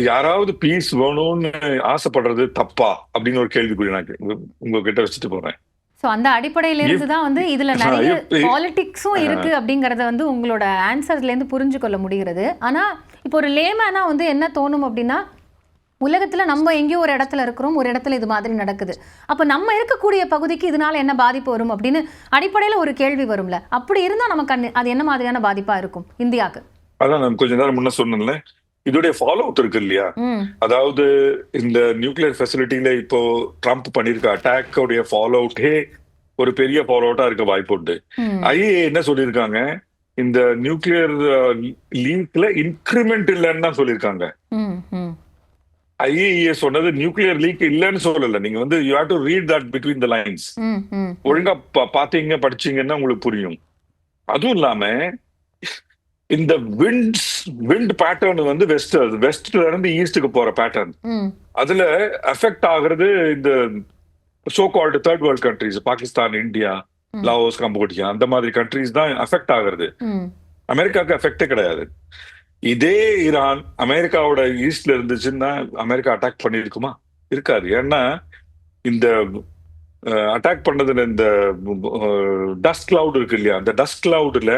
யாராவது பீஸ் வேணும்னு ஆசைப்படுறது தப்பா அப்படின்னு ஒரு கேள்விக்குறி நான் உங்ககிட்ட வச்சுட்டு போறேன். ஸோ அந்த அடிப்படையில இருந்து தான் வந்து இதுல நிறைய if- பாலிடிக்ஸும் இருக்கு அப்படிங்கறத வந்து உங்களோட ஆன்சர்ஸ்ல இருந்து புரிஞ்சு கொள்ள முடிகிறது. ஆனா இப்போ ஒரு லேமேனா வந்து என்ன தோணும் அப்படின்னா, உலகத்துல நம்ம எங்கேயோ ஒரு இடத்துல இருக்கிறோம், ஒரு இடத்துல இது மாதிரி நடக்குது. அப்ப நம்ம இருக்கக்கூடிய பகுதிக்கு இதனால என்ன பாதிப்பு வரும் அப்படின்னு அடிப்படையில ஒரு கேள்வி வரும்ல. அப்படி இருந்தா நமக்கு அது என்ன மாதிரியான பாதிப்பா இருக்கும் இந்தியாவுக்கு? அதான் நான் கொஞ்ச நேரம் முன்ன சொன்னேன்ல, இதோடைய ஃபாலோ அவுட் இருக்கு இல்லையா? ம், அதாவது இந்த நியூக்ளியர் ஃபெசிலிட்டியில இப்போ ட்ரம்ப் பண்ணிருக்க அட்டாக்கோடைய ஃபாலோ அவுட்டே ஒரு பெரிய ஃபாலோ அவுட்டா இருக்க வாய்ப்பு உண்டு. ம், ஐஏஏ என்ன சொல்லியிருக்காங்க, இந்த நியூக்ளியர் லீக்ல இன்கிரிமெண்ட் இல்லைன்னு தான் சொல்லியிருக்காங்க. ம், ம், ஐஏஏ சொன்னது நியூக்ளியர் லீக் இல்லைன்னு சொல்லல. நீங்க வந்து you have to read that between the lines. ம், ம். ஒழுங்கா பாத்தீங்க படிச்சீங்கன்னா உங்களுக்கு புரியும். அதுவும் இல்லாம இந்த விண்ட் பேட்டர்ன் வந்து வெஸ்ட்ல இருந்து ஈஸ்டுக்கு போற பேட்டர்ன், ம், அதுல அஃபெக்ட் ஆகுறது இந்த so called third world countries, Pakistan, India, ம். லாவோஸ், கம்போடியா, அந்த மாதிரி கண்ட்ரிஸ் தான் அஃபெக்ட் ஆகுறது. ம், அமெரிக்காவுக்கு அஃபெக்டே கிடையாது. இதே ஈரான் அமெரிக்காவோட ஈஸ்ட்ல இருந்துச்சுன்னா அமெரிக்கா அட்டாக் பண்ணிருக்குமா? இருக்காது. ஏன்னா இந்த அட்டாக் பண்ணதுல இந்த டஸ்ட் கிளவுட் இருக்கு இல்லையா, அந்த டஸ்ட் கிளவுட்ல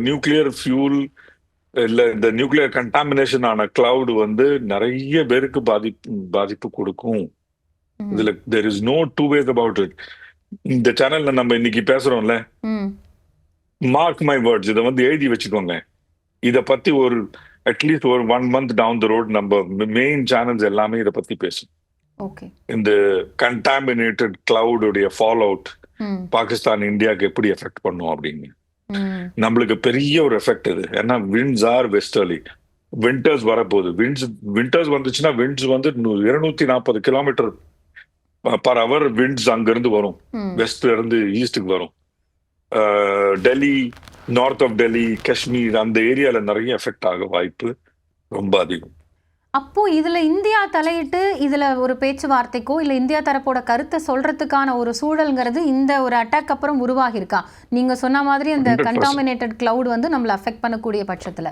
நியூக்ளியர் ஃபியூல் இல்ல இந்த நியூக்ளியர் கண்டாமினேஷன் ஆன கிளவுட் வந்து நிறைய பேருக்கு பாதிப்பு கொடுக்கும். ம், இதுல there is no two ways about it. இந்த சேனல்ல நம்ம இன்னைக்கு பேசுறோம்ல, ம். மார்க் மை வேர்ட்ஸ், இதை வந்து எழுதி வச்சுக்கோங்க. இத பத்தி ஒரு அட்லீஸ்ட் ஒரு 1 month டவுன் த ரோட் நம்ம மெயின் சேனல்ஸ் எல்லாமே இதை பத்தி பேசும். ஓகே. இந்த கண்டாமினேட்டட் கிளவுட் உடைய ஃபாலோ அவுட் ம், பாகிஸ்தான், இந்தியாவுக்கு எப்படி எஃபெக்ட் பண்ணும் அப்படின்னு ம், நம்மளுக்கு பெரிய ஒரு எஃபெக்ட் இது. ஏன்னா விண்ட்ஸ் ஆர் வெஸ்டர்லி, விண்டர்ஸ் வரப்போகுது. விண்டர்ஸ் வந்துச்சுன்னா விண்ட்ஸ் வந்து 240 கிலோமீட்டர் பர் அவர் விண்ட்ஸ் அங்கிருந்து வரும், ம். வெஸ்ட்ல இருந்து ஈஸ்டுக்கு வரும். டெல்லி, நார்த் ஆஃப் டெல்லி, காஷ்மீர் அந்த ஏரியால நிறைய எஃபெக்ட் ஆக வாய்ப்பு ரொம்ப அதிகம். அப்போ இதுல இந்தியா தலையிட்டு இதுல ஒரு பேச்சுவார்த்தைக்கோ இல்ல இந்தியா தரப்போட கருத்தை சொல்றதுக்கான ஒரு சூழல்ங்கிறது இந்த ஒரு அட்டாக் அப்புறம் உருவாகி இருக்கா? நீங்க சொன்ன மாதிரி அந்த 100%. கண்டாமினேட்டட் கிளவுட் வந்து நம்மள அஃபெக்ட் பண்ணக்கூடிய பட்சத்துல.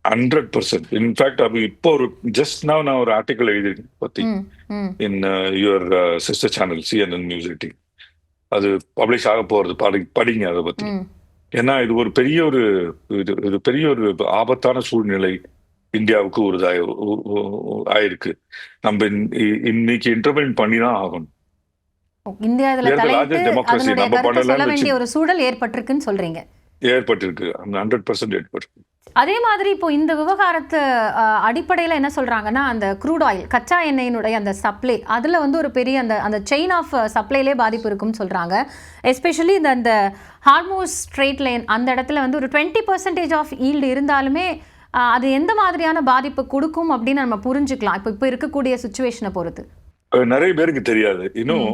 100%. இன்ஃபேக்ட் அது இப்போ ஒரு ஜஸ்ட் நவ் நான் ஒரு ஆர்டிக்கல் எழுதியிருக்கேன் பத்தி ம், ம், in your sister channel CNN news 18. அது பப்ளிஷ் ஆக போறது, படிங்க அதை பத்தி. ம், ஏன்னா இது ஒரு பெரிய ஒரு இது பெரிய ஒரு ஆபத்தான சூழ்நிலை இந்தியாவுக்கு ஒரு ஆயிருக்கு. நம்ம இன்னைக்கு இன்டர்வென்ட் பண்ணி தான் ஆகணும். இந்தியா இதுல We are the தலையிட்டு largest democracy. அதனுடைய நம்ம கருத்தை சொல்ல பண்ணலன்னு வேண்டிய ஒரு சூழல் ஏற்பட்டிருக்குன்னு சொல்றீங்க. ஏற்பட்டிருக்கு. 100% ஏற்பட்டிருக்கு. அதே மாதிரி இப்போ இந்த விவகாரத்து அடிப்படையில் என்ன சொல்றாங்கன்னா, அந்த க்ரூட் ஆயில் கச்சா எண்ணெயினுடைய அந்த சப்ளை அதில் வந்து ஒரு பெரிய அந்த அந்த செயின் ஆஃப் சப்ளைலே பாதிப்பு இருக்குன்னு சொல்றாங்க. எஸ்பெஷலி இந்த ஹார்மோஸ் ஸ்ட்ரெயிட் லைன் அந்த இடத்துல வந்து ஒரு 20% ஆஃப் ஈல்டு இருந்தாலுமே அது எந்த மாதிரியான பாதிப்பு கொடுக்கும் அப்படின்னு நம்ம புரிஞ்சுக்கலாம் இப்போ இருக்கக்கூடிய சுச்சுவேஷனை பொறுத்து. நிறைய பேருக்கு தெரியாது. இன்னும்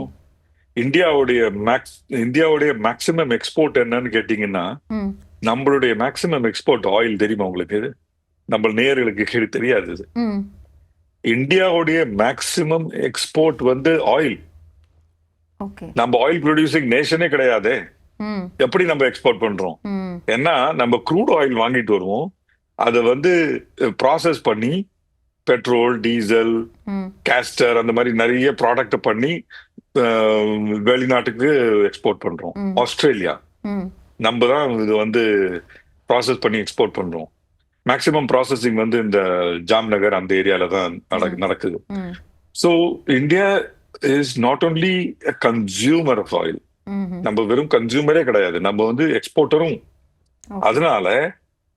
இந்தியாவுடைய மேக்சிமம் எக்ஸ்போர்ட் என்னன்னு கேட்டீங்கன்னா, நம்மளுடைய மேக்சிமம் எக்ஸ்போர்ட் ஆயில் தெரியுமா உங்களுக்கு? நம்ம நேயர்களுக்கு தெரியாது. இந்தியாவுடைய மேக்சிமம் எக்ஸ்போர்ட் வந்து ஆயில். நம்ம ஆயில் ப்ரொடியூசிங் நேஷனே கிடையாது. எப்படி நம்ம எக்ஸ்போர்ட் பண்றோம்? ஏன்னா நம்ம க்ரூட் ஆயில் வாங்கிட்டு வருவோம், அதை வந்து ப்ராசஸ் பண்ணி பெட்ரோல், டீசல், கேஸ்டர் அந்த மாதிரி நிறைய ப்ராடக்ட் பண்ணி வெளிநாட்டுக்கு எக்ஸ்போர்ட் பண்றோம். ஆஸ்திரேலியா நம்ம தான் இது வந்து ப்ராசஸ் பண்ணி எக்ஸ்போர்ட் பண்றோம். மேக்சிமம் ப்ராசஸிங் வந்து இந்த ஜாம்நகர் அந்த ஏரியால தான் நடக்குது. So India is not only a consumer of oil. நம்ம வெறும் கன்சியூமரே கிடையாது, நம்ம வந்து எக்ஸ்போர்ட்டரும். அதனால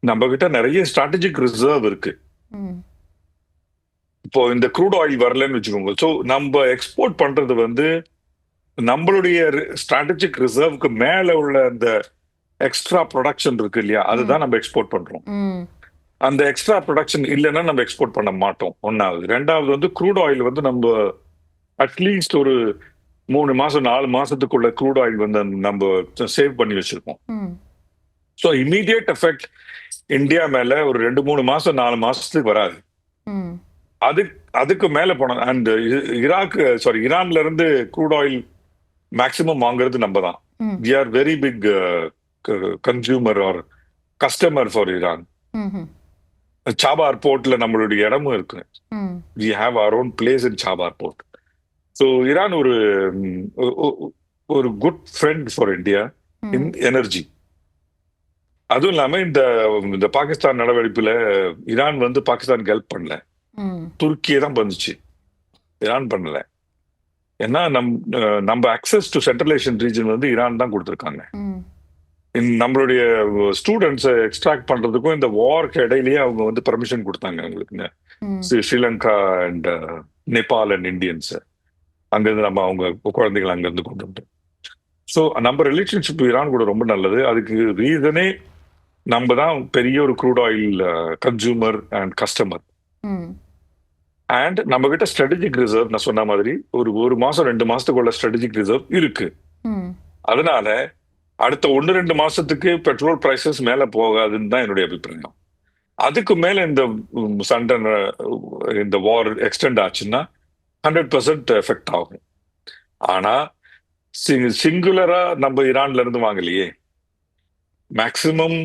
நம்ம கிட்ட நிறைய ஸ்ட்ராட்டஜிக் ரிசர்வ் இருக்கு. இப்போ இந்த க்ரூட் ஆயில் வரலன்னு வச்சுக்கோங்க, ஸோ நம்ம எக்ஸ்போர்ட் பண்றது வந்து நம்மளுடைய ஸ்ட்ராட்டஜிக் ரிசர்வ்க்கு மேல உள்ள அந்த எக்ஸ்ட்ரா ப்ரொடக்ஷன் இருக்கு இல்லையா, அதுதான் நம்ம எக்ஸ்போர்ட் பண்றோம். அந்த எக்ஸ்ட்ரா ப்ரொடக்ஷன் இல்லைன்னா நம்ம எக்ஸ்போர்ட் பண்ண மாட்டோம். ஒன்னாவது. ரெண்டாவது வந்து க்ரூட் ஆயில் வந்து நம்ம அட்லீஸ்ட் ஒரு 3 மாசம் 4 மாசத்துக்குள்ள க்ரூட் ஆயில் வந்து நம்ம சேவ் பண்ணி வச்சிருக்கோம். ஸோ இமீடியட் எஃபெக்ட் இந்தியா மேல ஒரு 2-3 மாசம் 4 மாசத்துக்கு வராது. அதுக்கு மேல போன அண்ட் ஈரான்ல இருந்து க்ரூட் ஆயில் மேக்சிமம் வாங்குறது நம்ம தான். We are very big consumer or customer for Iran. Chabahar போர்ட்ல நம்மளுடைய இடமும் இருக்கு. We have our own place in Chabahar port. So Iran ஒரு good friend for India in energy. அதுவும் இல்லாம இந்த பாகிஸ்தான் நடவடிக்கையில ஈரான் வந்து பாகிஸ்தானுக்கு ஹெல்ப் பண்ணல, துருக்கியே தான் பண்ணுச்சு, ஈரான் பண்ணல. ஏன்னா நம்ம access to central Asian region வந்து ஈரான் தான் கொடுத்துருக்காங்க. நம்மளுடைய ஸ்டூடெண்ட்ஸை எக்ஸ்ட்ராக்ட் பண்றதுக்கும் இந்த வார்க்கு இடையிலேயே அவங்க வந்து பெர்மிஷன் கொடுத்தாங்க எங்களுக்கு. Sri Lanka and Nepal and Indians அங்கிருந்து நம்ம அவங்க குழந்தைகள் அங்கிருந்து கொண்டு வந்துட்டோம். ஸோ நம்ம ரிலேஷன்ஷிப் ஈரான் கூட ரொம்ப நல்லது. அதுக்கு ரீசனே நம்ம தான் பெரிய ஒரு crude oil consumer and customer. And நம்ம கிட்ட ஸ்ட்ராட்டஜிக் ரிசர்வ் நான் சொன்ன மாதிரி ஒரு மாசம் 2 மாசத்துக்குள்ள ஸ்ட்ராட்டஜிக் ரிசர்வ் இருக்கு. அதனால அடுத்த 1-2 மாசத்துக்கு பெட்ரோல் பிரைசஸ் மேல போகாதுன்னு தான் என்னுடைய அபிப்பிராயம். அதுக்கு மேல சண்டை இந்த வார் எக்ஸ்டெண்ட் ஆச்சுன்னா 100% எஃபெக்ட் ஆகும். ஆனா சிங்குலரா நம்ம ஈரான்ல இருந்து வாங்கலையே. மேக்சிமம்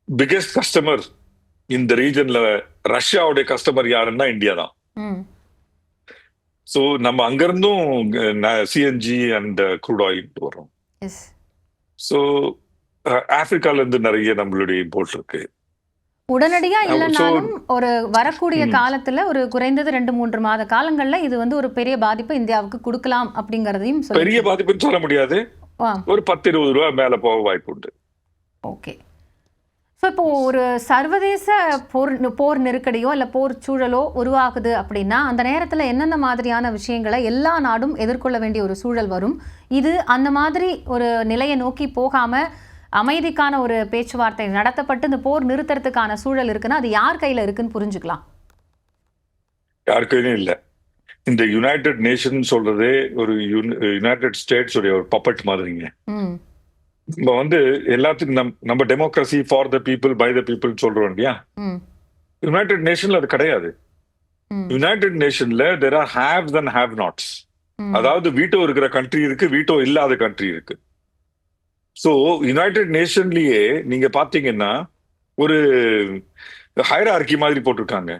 பிகெஸ்ட் கஸ்டமர் இந்த ரீஜன்ல ரஷ்யாவுடைய கஸ்டமர் யாருன்னா இந்தியா தான். சோ நம்ம அங்கிருந்தும் சிஎன்ஜி அண்ட் க்ரூட் ஆயில் வரும். சோ ஆப்பிரிக்கால இருந்து நிறைய நம்மளுடைய இம்போர்ட் இருக்கு. உடனடியா இல்லைனாலும் ஒரு வரக்கூடிய காலத்துல ஒரு குறைந்தது 2-3 மாத காலங்கள்ல இது வந்து ஒரு பெரிய பாதிப்பு இந்தியாவுக்கு கொடுக்கலாம் அப்படிங்கறதையும் பெரிய பாதிப்புன்னு சொல்ல முடியாது. ஒரு 10-20 ரூபாய் மேல போக வாய்ப்பு உண்டு. ஓகே. ஸோ இப்போ ஒரு சர்வதேச போர் நெருக்கடியோ இல்லை போர் சூழலோ உருவாகுது அப்படின்னா அந்த நேரத்தில் என்னென்ன மாதிரியான விஷயங்களை எல்லா நாடும் எதிர்கொள்ள வேண்டிய ஒரு சூழல் வரும்? இது அந்த மாதிரி ஒரு நிலையை நோக்கி போகாமல் அமைதிக்கான ஒரு பேச்சுவார்த்தை நடத்தப்பட்டு இந்த போர் நிறுத்துறதுக்கான சூழல் இருக்குன்னா அது யார் கையில் இருக்குன்னு புரிஞ்சுக்கலாம்? யார் கையிலும் இல்லை. இந்த யுனைடெட் நேஷன் சொல்றதே ஒரு யுனைடெட் ஸ்டேட்ஸ் உடைய ஒரு பப்பட் மாதிரிங்க. நம்ம வந்து எல்லாத்துக்கும் நம்ம democracy for the people by the people சொல்றோம் இல்லையா. யுனைடெட் நேஷன்ல அது கிடையாது. யுனைடெட் நேஷன்ல there are haves and have nots. அதாவது வீட்டோ இருக்கிற கண்ட்ரி இருக்கு, வீட்டோ இல்லாத கண்ட்ரி இருக்கு. சோ யுனைடெட் நேஷன்லயே நீங்க பாத்தீங்கன்னா ஒரு ஹைரார்கி மாதிரி போட்டிருக்காங்க.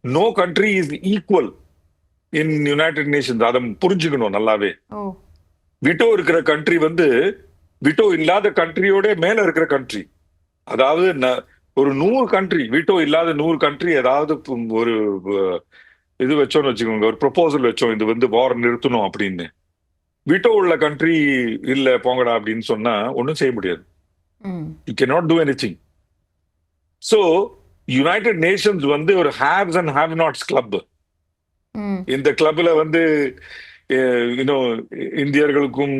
No country is equal in United Nations. அதை புரிஞ்சுக்கணும் நல்லாவே. விட்டோ இருக்கிற கண்ட்ரி வந்து விட்டோ இல்லாத கண்ட்ரியோட மேல இருக்கிற கண்ட்ரி. அதாவது ஒரு 100 கண்ட்ரி, விட்டோ இல்லாத 100 கண்ட்ரி ஏதாவது ஒரு இது வச்சோம்னு வச்சுக்கோங்க, ஒரு ப்ரொபோசல் வச்சோம், இது வந்து வார் நிறுத்தணும் அப்படின்னு. விட்டோ உள்ள கண்ட்ரி இல்ல போங்கடா அப்படின்னு சொன்னா ஒன்றும் செய்ய முடியாது. You can not do anything. So United Nations வந்து ஒரு haves and have nots club. இந்த கிளப்ல வந்து இந்தியர்களுக்கும்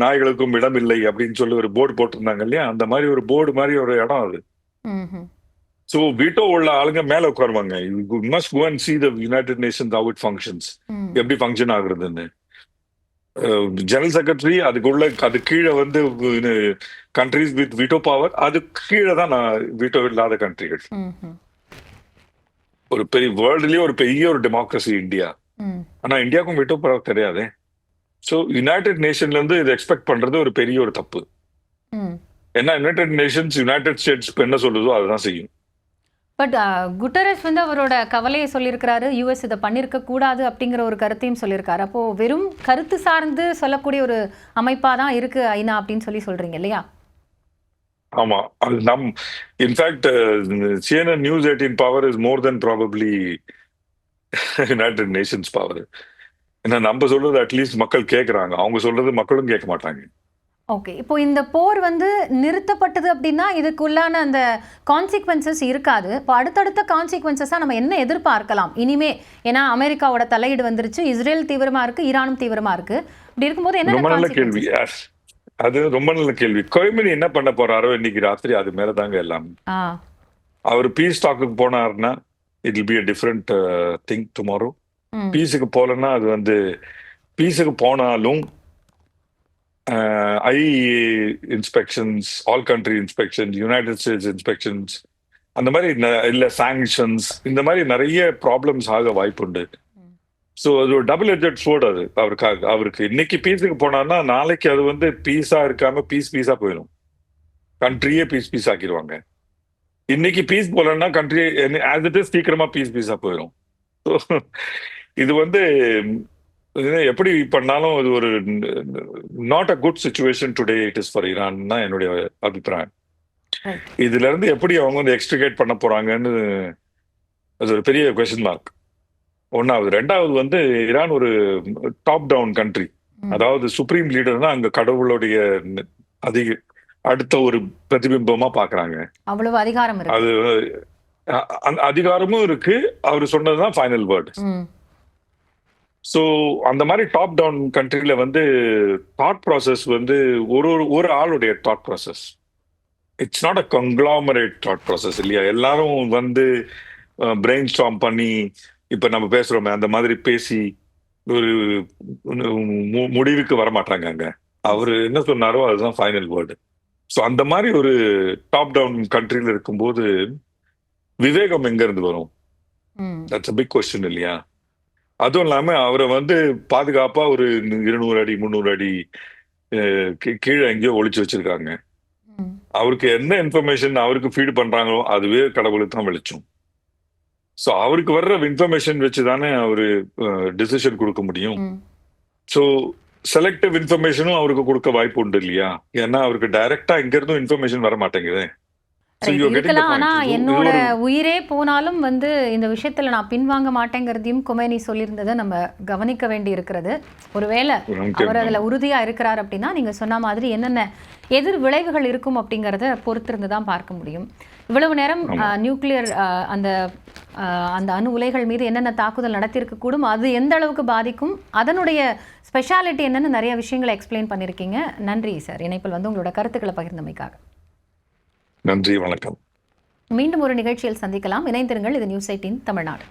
நாய்களுக்கும் இடம் இல்லை அப்படின்னு சொல்லி ஒரு போர்டு போட்டிருந்தாங்க இல்லையா, அந்த மாதிரி ஒரு போர்டு மாதிரி ஒரு இடம் அது. ஸோ வீட்டோ உள்ள ஆளுங்க மேல உட்காருவாங்க. You must go and see the United Nations how it functions, எப்படி ஃபங்க்ஷன் ஆகுறதுன்னு. ஜெனரல் செக்ரட்டரி அதுக்குள்ள, அது கீழே வந்து கண்ட்ரிஸ் வித் வீட்டோ பவர், அது கீழே தான் வீட்டோ இல்லாத கண்ட்ரிகள். ஒரு பெரிய வேர்ல்டுலயே ஒரு பெரிய ஒரு டெமோக்ரஸி இந்தியா. ஆனா இந்தியாவுக்கும் வீட்டோ பவர் கிடையாது. ஸோ யுனைடெட் நேஷன்ல இருந்து இதை எக்ஸ்பெக்ட் பண்றது ஒரு பெரிய ஒரு தப்பு. ஏன்னா யுனைடெட் நேஷன்ஸ் யுனைடெட் ஸ்டேட்ஸ் என்ன சொல்லுதோ அதுதான் செய்யும். பட் குட்டரஸ் வந்து அவரோட கவலையை சொல்லியிருக்கிறாரு, யூஎஸ் இதை பண்ணியிருக்க கூடாது அப்படிங்கிற ஒரு கருத்தையும் சொல்லியிருக்காரு. அப்போ வெறும் கருத்து சார்ந்து சொல்லக்கூடிய ஒரு அமைப்பா தான் இருக்கு ஐநா அப்படின்னு சொல்றீங்க இல்லையா? ஆமா, அது in fact CNN news 18 power is more then probably United Nations power. ஏன்னா நம்ம சொல்றது அட்லீஸ்ட் மக்கள் கேட்கறாங்க, அவங்க சொல்றது மக்களும் கேட்க மாட்டாங்க. ஓகே, இப்போ இந்த போர் வந்து நிறுத்தப்பட்டது அப்படின்னா இதுக்குள்ளான அந்த கான்சிக்வன்சஸ் இருக்காது. இப்போ அடுத்தடுத்த கான்சிக்வன்சஸாக நம்ம என்ன எதிர்பார்க்கலாம் இனிமே? ஏன்னா அமெரிக்காவோட தலையீடு வந்துருச்சு, இஸ்ரேல் தீவிரமா இருக்கு, ஈரானும் தீவிரமா இருக்கு. இப்படி இருக்கும்போது என்ன? ரொம்ப நல்ல கேள்வி, அது ரொம்ப நல்ல கேள்வி. கொய்மனி என்ன பண்ண போறாரோ இன்னைக்கு ராத்திரி, அது மேலதாங்க எல்லாம். அவர் பீஸ் டாக்குக்கு போனாருன்னா it will be a different thing tomorrow. பீஸுக்கு போலன்னா அது வந்து, பீஸுக்கு போனாலும் IAEA inspections, all country inspections, United States inspections, அந்த மாதிரி இல்ல சாங்ஷன்ஸ், இந்த மாதிரி நிறைய ப்ராப்ளம்ஸ் ஆக வாய்ப்புண்டு. ஸோ அது ஒரு டபுள் எட்ஜட் ஸ்வோர்ட். அது அவருக்கு இன்னைக்கு பீஸுக்கு போனார்னா நாளைக்கு அது வந்து பீஸா இருக்காம பீஸா போயிடும். கண்ட்ரியே பீஸ் ஆக்கிடுவாங்க. இன்னைக்கு பீஸ் போலன்னா கண்ட்ரி ஆஸ் இட் இஸ் சீக்கிரமா பீஸா போயிடும். இது வந்து எப்படி பண்ணாலும் இது ஒரு not a good situation today it is for Iran தான் என்னுடைய அபிப்பிராயம். இதுல இருந்து எப்படி அவங்க வந்து எக்ஸ்ட்ரிகேட் பண்ண போறாங்கன்னு அது ஒரு பெரிய கொஸ்டின் மார்க். ஒன்னாவது. ரெண்டாவது வந்து ஈரான் ஒரு டாப் டவுன் கண்ட்ரி, அதாவது சுப்ரீம் லீடர் தான் அங்க கடவுளுடைய அடுத்த ஒரு பிரதிபிம்பமா பாக்குறாங்க. அவ்வளவு அதிகாரம் இருக்கு. அது அதிகாரமும் இருக்கு, அவர் சொன்னதுதான் ஃபைனல் வேர்ட். ஸோ அந்த மாதிரி டாப் டவுன் கண்ட்ரில வந்து தாட் ப்ராசஸ் வந்து ஒரு ஆளுடைய thought process. It's not a conglomerate thought process இல்லையா? எல்லாரும் வந்து பிரெயின் ஸ்டார்ம் பண்ணி இப்ப நம்ம பேசுறோமே அந்த மாதிரி பேசி ஒரு முடிவுக்கு வரமாட்டாங்க. அங்க அவரு என்ன சொன்னாரோ அதுதான் ஃபைனல் வேர்டு. ஸோ அந்த மாதிரி ஒரு டாப் டவுன் கண்ட்ரில இருக்கும்போது விவேகம் எங்க இருந்து வரும்? தட்ஸ் a big question இல்லையா? அதுவும் இல்லாம அவரை வந்து பாதுகாப்பா ஒரு 200 அடி 300 அடி கீழே எங்கேயோ ஒளிச்சு வச்சிருக்காங்க. அவருக்கு என்ன இன்ஃபர்மேஷன் அவருக்கு ஃபீட் பண்றாங்களோ அதுவே கடவுளுக்கு தான் வெளிச்சம். ஸோ அவருக்கு வர்ற இன்ஃபர்மேஷன் வச்சு தானே அவரு டிசிஷன் கொடுக்க முடியும். ஸோ செலக்டிவ் இன்ஃபர்மேஷனும் அவருக்கு கொடுக்க வாய்ப்பு உண்டு இல்லையா? ஏன்னா அவருக்கு டைரக்டா இங்க இருந்தும் இன்ஃபர்மேஷன் வர மாட்டேங்குது. இருக்கலாம். ஆனா என்னோட உயிரே போனாலும் வந்து இந்த விஷயத்துல நான் பின்வாங்க மாட்டேங்கிறதையும் கொமேனி சொல்லியிருந்ததை நம்ம கவனிக்க வேண்டி இருக்கிறது. ஒருவேளை அவர் அதுல உறுதியா இருக்கிறார் அப்படின்னா நீங்க சொன்ன மாதிரி என்னென்ன எதிர் விளைவுகள் இருக்கும் அப்படிங்கிறத பொறுத்திருந்து தான் பார்க்க முடியும். இவ்வளவு நேரம் நியூக்ளியர் அந்த அணு உலைகள் மீது என்னென்ன தாக்குதல் நடத்தியிருக்க கூடும், அது எந்த அளவுக்கு பாதிக்கும், அதனுடைய ஸ்பெஷாலிட்டி என்னன்னு நிறைய விஷயங்களை எக்ஸ்பிளைன் பண்ணியிருக்கீங்க. நன்றி சார், இணைப்பில் வந்து உங்களோட கருத்துக்களை பகிர்ந்தமைக்காக. நன்றி, வணக்கம். மீண்டும் ஒரு நிகழ்ச்சியில் சந்திக்கலாம். இணைந்திருங்கள். இது நியூஸ் 18 தமிழ்நாடு.